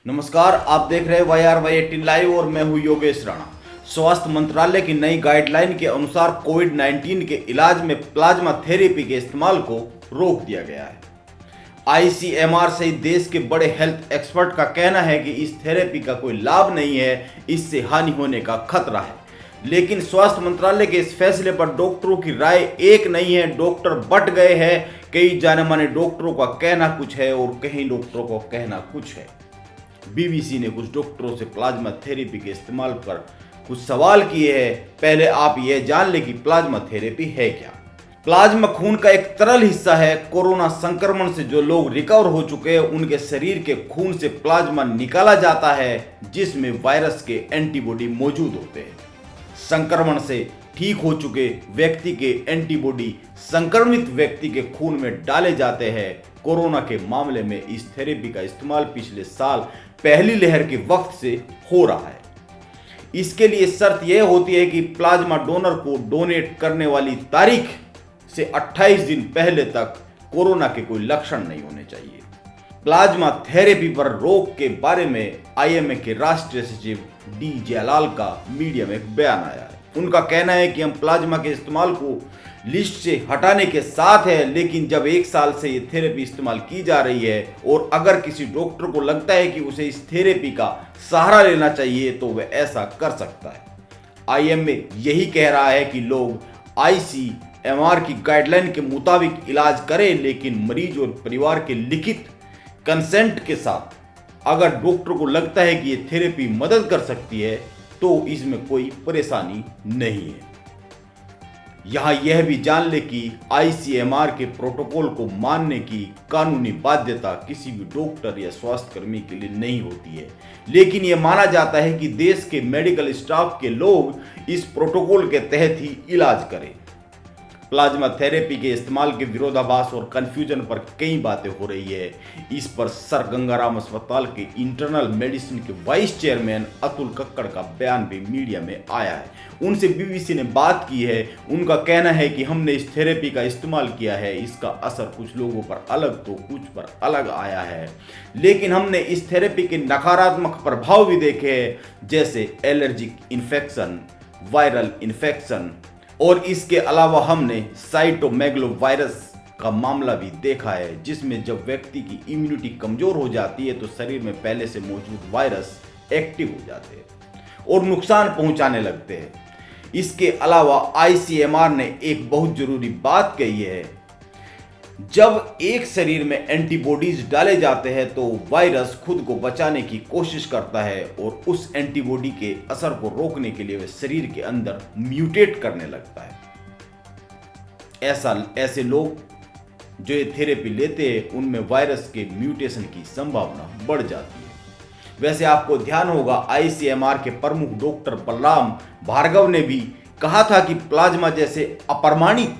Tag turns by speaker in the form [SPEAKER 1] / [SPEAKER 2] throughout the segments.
[SPEAKER 1] नमस्कार, आप देख रहे हैं YRY18 लाइव और मैं हूं योगेश राणा। स्वास्थ्य मंत्रालय की नई गाइडलाइन के अनुसार कोविड-19 के इलाज में प्लाज्मा थेरेपी के इस्तेमाल को रोक दिया गया है। ICMR सहित देश के बड़े हेल्थ एक्सपर्ट का कहना है कि इस थेरेपी का कोई लाभ नहीं है, इससे हानि होने का खतरा है। लेकिन स्वास्थ्य मंत्रालय के इस फैसले पर डॉक्टरों की राय एक नहीं है। डॉक्टर बंट गए हैं। कई जाने माने डॉक्टरों का कहना कुछ है और कई डॉक्टरों का कहना कुछ है। BBC ने कुछ डॉक्टरों से प्लाज्मा थेरेपी के इस्तेमाल पर कुछ सवाल किए हैं। पहले आप यह जान लें कि प्लाज्मा थेरेपी है क्या। प्लाज्मा खून का एक तरल हिस्सा है। कोरोना संक्रमण से जो लोग रिकवर हो चुके हैं उनके शरीर के खून से प्लाज्मा निकाला जाता है, जिसमें वायरस के एंटीबॉडी मौजूद होते हैं। संक्रमण से ठीक हो चुके व्यक्ति के एंटीबॉडी संक्रमित व्यक्ति के खून में डाले जाते हैं। कोरोना के मामले में इस थेरेपी का इस्तेमाल पिछले साल पहली लहर के वक्त से हो रहा है। इसके लिए शर्त यह होती है कि प्लाज्मा डोनर को डोनेट करने वाली तारीख से 28 दिन पहले तक कोरोना के कोई लक्षण नहीं होने चाहिए। प्लाज्मा थेरेपी पर रोक के बारे में IMA के राष्ट्रीय सचिव D जयलाल का मीडिया में एक बयान आया है। उनका कहना है कि हम प्लाज्मा के इस्तेमाल को लिस्ट से हटाने के साथ है, लेकिन जब 1 साल से ये थेरेपी इस्तेमाल की जा रही है और अगर किसी डॉक्टर को लगता है कि उसे इस थेरेपी का सहारा लेना चाहिए तो वह ऐसा कर सकता है। IMA यही कह रहा है कि लोग ICMR की गाइडलाइन के मुताबिक इलाज करें, लेकिन मरीज और परिवार के लिखित कंसेंट के साथ। अगर डॉक्टर को लगता है कि ये थेरेपी मदद कर सकती है तो इसमें कोई परेशानी नहीं है। यहां यह भी जान ले कि ICMR के प्रोटोकॉल को मानने की कानूनी बाध्यता किसी भी डॉक्टर या स्वास्थ्य कर्मी के लिए नहीं होती है, लेकिन यह माना जाता है कि देश के मेडिकल स्टाफ के लोग इस प्रोटोकॉल के तहत ही इलाज करें। प्लाज्मा थेरेपी के इस्तेमाल के विरोधाभास और कंफ्यूजन पर कई बातें हो रही है। इस पर सर गंगाराम अस्पताल के इंटरनल मेडिसिन के वाइस चेयरमैन अतुल कक्कड़ का बयान भी मीडिया में आया है। उनसे BBC ने बात की है। उनका कहना है कि हमने इस थेरेपी का इस्तेमाल किया है, इसका असर कुछ लोगों पर अलग तो कुछ पर अलग आया है, लेकिन हमने इस थेरेपी के नकारात्मक प्रभाव भी देखे हैं, जैसे एलर्जिक इन्फेक्शन, वायरल इन्फेक्शन, और इसके अलावा हमने साइटोमेगलोवायरस का मामला भी देखा है, जिसमें जब व्यक्ति की इम्यूनिटी कमजोर हो जाती है तो शरीर में पहले से मौजूद वायरस एक्टिव हो जाते हैं और नुकसान पहुंचाने लगते हैं। इसके अलावा ICMR ने एक बहुत जरूरी बात कही है। जब एक शरीर में एंटीबॉडीज डाले जाते हैं तो वायरस खुद को बचाने की कोशिश करता है और उस एंटीबॉडी के असर को रोकने के लिए वह शरीर के अंदर म्यूटेट करने लगता है। ऐसे लोग जो ये थेरेपी लेते हैं उनमें वायरस के म्यूटेशन की संभावना बढ़ जाती है। वैसे आपको ध्यान होगा ICMR के प्रमुख डॉक्टर बलराम भार्गव ने भी कहा था कि प्लाज्मा जैसे अप्रमाणित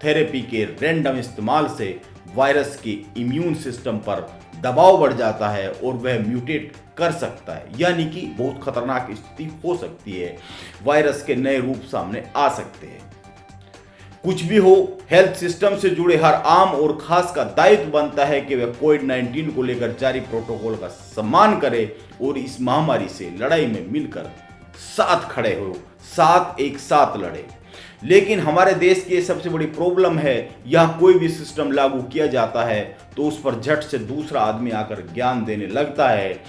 [SPEAKER 1] थेरेपी के रैंडम इस्तेमाल से वायरस के इम्यून सिस्टम पर दबाव बढ़ जाता है और वह म्यूटेट कर सकता है, यानी कि बहुत खतरनाक स्थिति हो सकती है। वायरस के नए रूप सामने आ सकते हैं। कुछ भी हो, हेल्थ सिस्टम से जुड़े हर आम और खास का दायित्व बनता है कि वह कोविड-19 को लेकर जारी प्रोटोकॉल का सम्मान करे और इस महामारी से लड़ाई में मिलकर साथ खड़े हो, एक साथ लड़े। लेकिन हमारे देश की सबसे बड़ी प्रॉब्लम है, यहाँ कोई भी सिस्टम लागू किया जाता है तो उस पर झट से दूसरा आदमी आकर ज्ञान देने लगता है।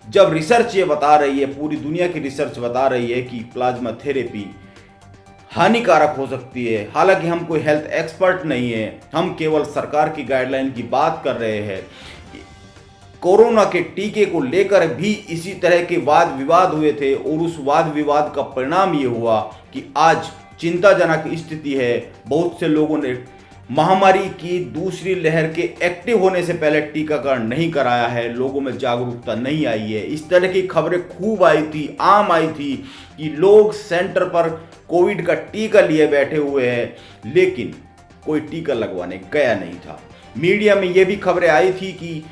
[SPEAKER 1] जब रिसर्च ये बता रही है, पूरी दुनिया की रिसर्च बता रही है कि प्लाज्मा थेरेपी हानिकारक हो सकती है, हालांकि हम कोई हेल्थ एक्सपर्ट नहीं है, हम केवल सरकार की गाइडलाइन की बात कर रहे हैं। कोरोना के टीके को लेकर भी इसी तरह के वाद विवाद हुए थे और उस वाद विवाद का परिणाम ये हुआ कि आज चिंताजनक स्थिति है। बहुत से लोगों ने महामारी की दूसरी लहर के एक्टिव होने से पहले टीकाकरण नहीं कराया है। लोगों में जागरूकता नहीं आई है। इस तरह की खबरें खूब आई थी, आम आई थी कि लोग सेंटर पर कोविड का टीका लिए बैठे हुए हैं, लेकिन कोई टीका लगवाने गया नहीं था। मीडिया में ये भी खबरें आई थी कि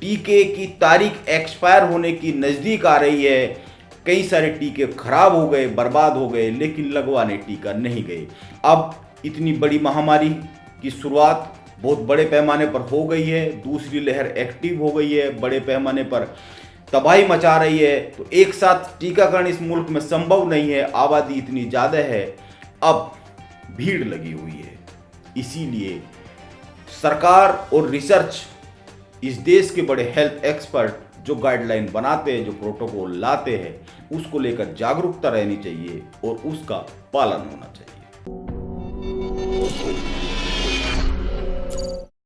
[SPEAKER 1] टीके की तारीख एक्सपायर होने की नज़दीक आ रही है। कई सारे टीके खराब हो गए, बर्बाद हो गए, लेकिन लगवाने टीका नहीं गए। अब इतनी बड़ी महामारी की शुरुआत बहुत बड़े पैमाने पर हो गई है। दूसरी लहर एक्टिव हो गई है बड़े पैमाने पर। तबाही मचा रही है। तो एक साथ टीकाकरण इस मुल्क में संभव नहीं है, आबादी इतनी ज़्यादा है, अब भीड़ लगी हुई है। इसीलिए सरकार और रिसर्च, इस देश के बड़े हेल्थ एक्सपर्ट जो गाइडलाइन बनाते हैं, जो प्रोटोकॉल लाते हैं, उसको लेकर जागरूकता रहनी चाहिए और उसका पालन होना चाहिए।